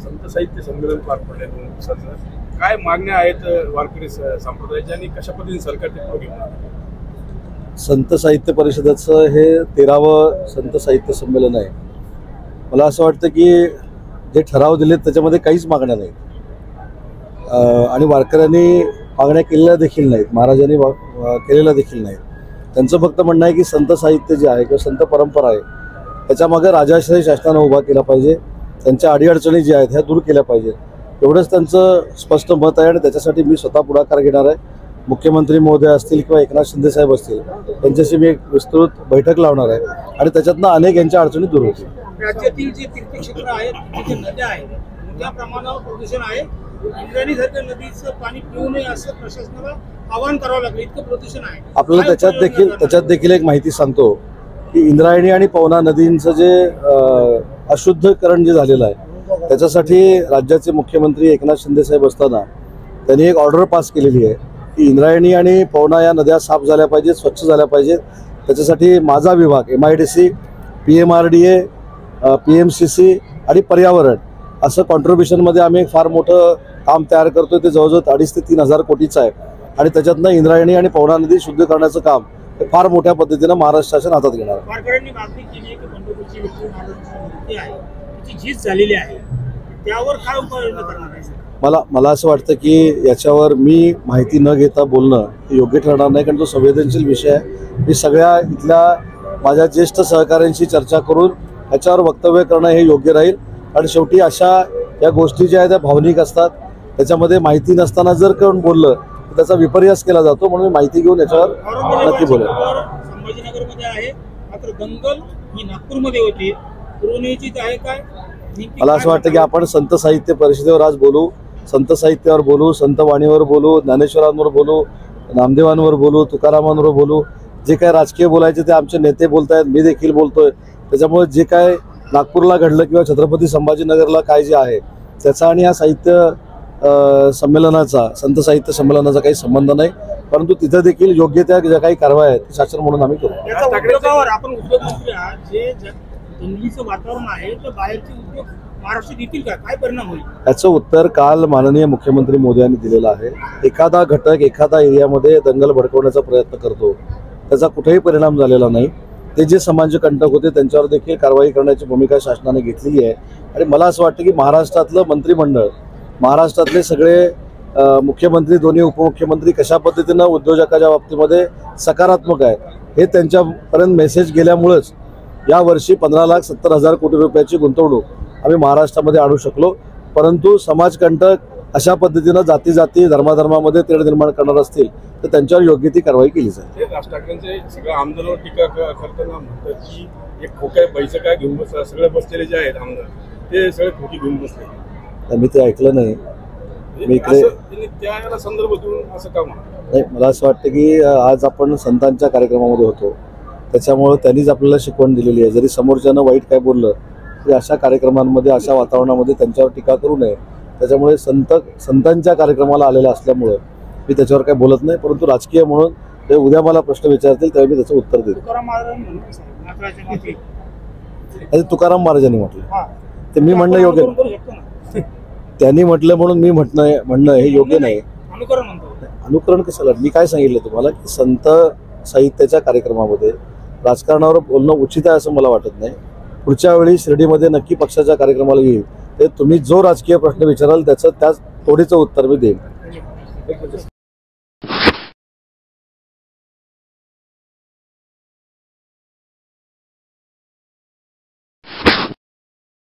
संत साहित्य संमेलन पार पडले 2 दिवसाचं. काय मागण्या आहेत वारकरी संप्रदायाच्या आणि कशा पद्धतीने सरकार ते पुढे घेऊन जातं? संत साहित्य परिषदेचं हे 13वं संत साहित्य संमेलन आहे. मला असं वाटतं की जे ठराव दिलेत त्याच्यामध्ये काहीच मागण्या नाहीत आणि वारकऱ्यांनी मागण्या केलेल्या देखील नाहीत, महाराजांनी केलेल्या देखील नाहीत. त्यांचं फक्त म्हणणं आहे की संत साहित्य जे आहे किंवा संत परंपरा आहे त्याच्यामागे राजाश्रय शासनानं उभा केला पाहिजे, त्यांच्या अडीअडचणी ज्या आहेत ह्या दूर केल्या पाहिजेत, एवढंच त्यांचं स्पष्ट मत आहे. आणि त्याच्यासाठी मी स्वतः पुढाकार घेणार आहे. मुख्यमंत्री महोदय असतील किंवा एकनाथ शिंदे साहेब असतील त्यांच्याशी मी एक विस्तृत बैठक लावणार आहे आणि त्याच्यातनं अनेक यांच्या अडचणी दूर होतील. राज्यातील जे तीर्थक्षेत्र आहेत, तिथे नद्या आहेत, मोठ्या प्रमाणावर प्रदूषण आहे. इंद्रायणी सारख्या नदीचं पाणी पिऊ नये असं प्रशासनाला आवाहन करावं लागलं, इतकं प्रदूषण आहे. आपल्याला त्याच्यात देखील एक माहिती सांगतो की इंद्रायणी आणि पवना नदींचं जे अशुद्धकरण जे झालेलं आहे त्याच्यासाठी राज्याचे मुख्यमंत्री एकनाथ शिंदे साहेब असताना त्यांनी एक ऑर्डर पास केलेली आहे की इंद्रायणी आणि पवना या नद्या साफ झाल्या पाहिजेत, स्वच्छ झाल्या पाहिजेत. त्याच्यासाठी माझा विभाग MIDC, PMRDA, PMCC आणि पर्यावरण असं कॉन्ट्रीब्युशनमध्ये आम्ही फार मोठं काम तयार करतोय. ते जवळजवळ 2,500 ते 3,000 कोटीचं आहे आणि त्याच्यातनं इंद्रायणी आणि पवना नदी शुद्ध करण्याचं काम हे फार मोठ्या पद्धतीनं महाराष्ट्र शासन हातात घेणार आहे. वारकऱ्यांनी मागणी केली आहे की पंढरपूरची विठ्ठल महाराजांची मूर्ती आहे, तिची झीज झालेली आहे, त्यावर काय उपाययोजना करणार आहे? मला असं वाटतं की याच्यावर मी माहिती न घेता बोलणं हे योग्य ठरणार नाही, कारण तो संवेदनशील विषय आहे. मी सगळ्या इथल्या माझ्या ज्येष्ठ सहकाऱ्यांशी चर्चा करून याच्यावर वक्तव्य करणं हे योग्य राहील. आणि शेवटी अशा या गोष्टी ज्या आहेत त्या भावनिक असतात, त्याच्यामध्ये माहिती नसताना जर कोण बोललं तर त्याचा विपर्यास केला जातो. म्हणून मी माहिती घेऊन याच्यावर नक्की बोलेल. संभाजीनगरमध्ये आहे, मात्र दंगल ही नागपूरमध्ये होती, पुरवणीची आहे काय? मला असं वाटतं की आपण संत साहित्य परिषदेवर आज बोलू, संत साहित्यावर बोलू, संत वाणीवर बोलू, ज्ञानेश्वरांवर बोलू, नामदेवांवर बोलू, तुकारामांवर बोलू. जे काय राजकीय बोलायचे ते आमचे नेते बोलतायत, मी देखील बोलतोय. त्याच्यामुळे जे काय नागपूरला घडलं किंवा छत्रपती संभाजीनगरला काय जे आहे त्याचा आणि या साहित्य संमेलनाचा, संत साहित्य संमेलनाचा काही संबंध नाही. परंतु तिथं देखील योग्य त्या ज्या काही कारवाई आहेत ती शासन म्हणून आम्ही करू. आपण उद्योगमंत्री आहात, जे दंगलीचं वातावरण आहे तर बाहेरचे उद्योग महाराष्ट्रात येतील का, काय परिणाम होईल? याचं उत्तर काल माननीय मुख्यमंत्री मोदयांनी दिलेलं आहे. एखादा घटक एखादा एरियामध्ये दंगल भडकवण्याचा प्रयत्न करतो, त्याचा कुठेही परिणाम झालेला नाही. ते जे समाजकंटक होते त्यांच्यावर देखील कारवाई करण्याची भूमिका शासनाने घेतलेली आहे. आणि मला असं वाटतं की महाराष्ट्रातलं मंत्रिमंडळ, महाराष्ट्रातले सगळे मुख्यमंत्री, दोन्ही उपमुख्यमंत्री कशा पद्धतीनं उद्योजकाच्या बाबतीमध्ये सकारात्मक आहे हे त्यांच्यापर्यंत मेसेज गेल्यामुळंच यावर्षी 15,70,000 कोटी रुपयाची गुंतवणूक आम्ही महाराष्ट्रामध्ये आणू शकलो. परंतु समाजकंटक अशा पद्धतीनं जाती धर्माधर्मामध्ये तेढ निर्माण करणार असतील तर त्यांच्यावर योग्य ती कारवाई केली जाईल. राज ठाकरेंचे सगळ्या आमदारांवर टीका करताना म्हणतात की एक खोक्या पैसे काय घेऊन बसतात, सगळे बसलेले जे आहेत आमदार ते सगळे खोकी घेऊन बसले. मी ते ऐकलं नाही. मी इकडे त्या संदर्भ देऊन असं का म्हणतात? नाही, मला असं वाटतं की आज आपण संतांच्या कार्यक्रमामध्ये होतो, त्याच्यामुळं त्यांनीच आपल्याला शिकवण दिलेली आहे. जरी समोरच्यानं वाईट काय बोललं तरी अशा कार्यक्रमांमध्ये, अशा वातावरणामध्ये त्यांच्यावर टीका करू नये. त्याच्यामुळे संतांच्या कार्यक्रमाला आलेल्या असल्यामुळं मी त्याच्यावर काही बोलत नाही. परंतु राजकीय म्हणून ते उद्या मला प्रश्न विचारतील तेव्हा मी त्याचं उत्तर देईन. तुकाराम महाराजांनी म्हटलं ते मी म्हणणं योग्य नाही. त्यांनी म्हटलं म्हणून मी म्हणणं हे योग्य नाही. अनुकरण कशाला? मी काय सांगितलं तुम्हाला की संत साहित्याच्या कार्यक्रमामध्ये राजकारणावर बोलणं उचित आहे असं मला वाटत नाही. पुढच्या वेळी शिर्डीमध्ये नक्की पक्षाच्या कार्यक्रमाला येईल ते तुम्ही जो राजकीय प्रश्न विचाराल त्याचं त्याच तोडीचं उत्तर मी देईन.